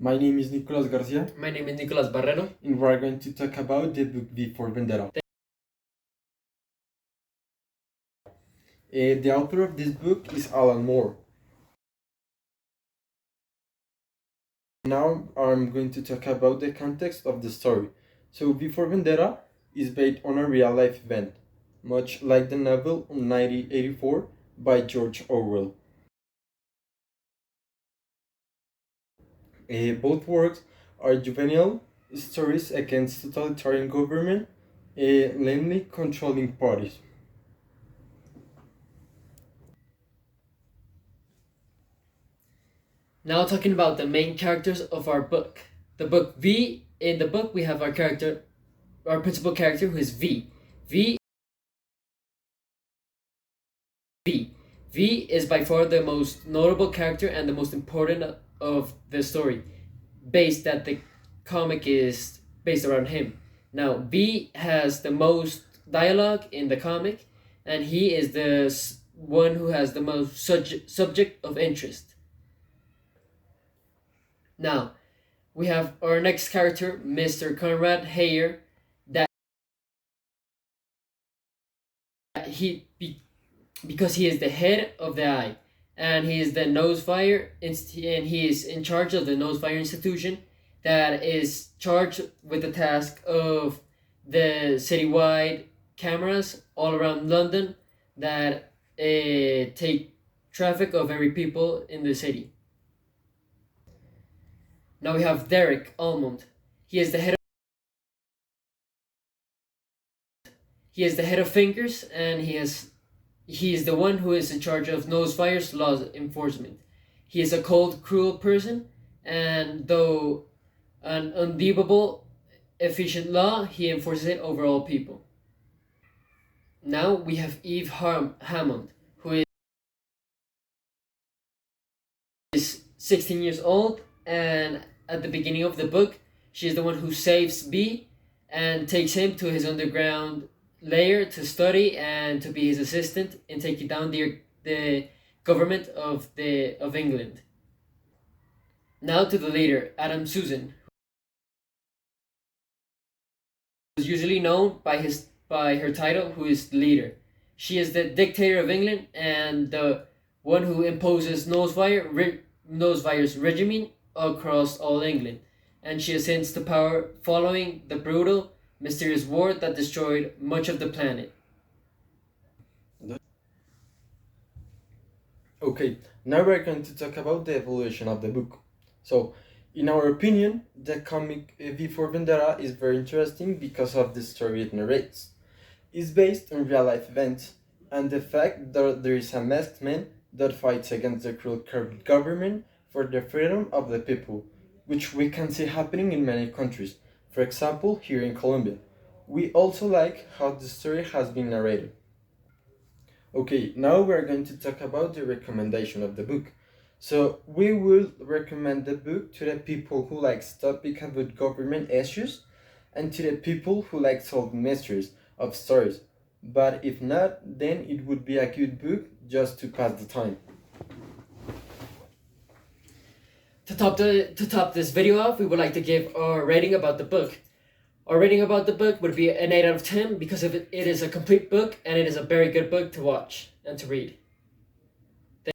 My name is Nicolas Garcia, My name is Nicolas Barrero. and we're going to talk about the book V for Vendetta. The author of this book is Alan Moore. Now I'm going to talk about the context of the story. So V for Vendetta is based on a real life event, much like the novel 1984 by George Orwell. Both works are juvenile stories against totalitarian government, namely controlling parties. Now talking about the main characters of our book. The book V, in the book we have our principal character who is V. V is by far the most notable character and the most important of the story, based that the comic is based around him. Now, V has the most dialogue in the comic, and he is the one who has the most subject of interest. Now, we have our next character, Mr. Conrad Hayer, that because he is the head of the eye, and he is the Nosefire, and he is in charge of the Nosefire institution that is charged with the task of the citywide cameras all around London that take traffic of every people in the city. Now we have Derek Almond. He is the head of Fingers, and he is the one who is in charge of Nosefire's law enforcement. He is a cold, cruel person, and though an unbeatable, efficient law, he enforces it over all people. Now we have Eve Hammond, who is 16 years old, and at the beginning of the book, she is the one who saves B and takes him to his underground layer to study and to be his assistant in taking down the government of England. Now to the leader, Adam Susan, who is usually known by her title, who is leader. She is the dictator of England and the one who imposes Nosefire's regime across all England, and she ascends to power following the brutal, mysterious war that destroyed much of the planet. Okay, now we're going to talk about the evolution of the book. So, in our opinion, the comic V for Vendetta is very interesting because of the story it narrates. It's based on real life events and the fact that there is a masked man that fights against the cruel corrupt government for the freedom of the people, which we can see happening in many countries, for example, here in Colombia. We also like how the story has been narrated. Okay, now we're going to talk about the recommendation of the book. So, we will recommend the book to the people who like topic about government issues and to the people who like solve mysteries of stories. But if not, then it would be a good book just to pass the time. To top this video off, we would like to give our rating about the book. Our rating about the book would be an 8 out of 10 because it is a complete book and it is a very good book to watch and to read.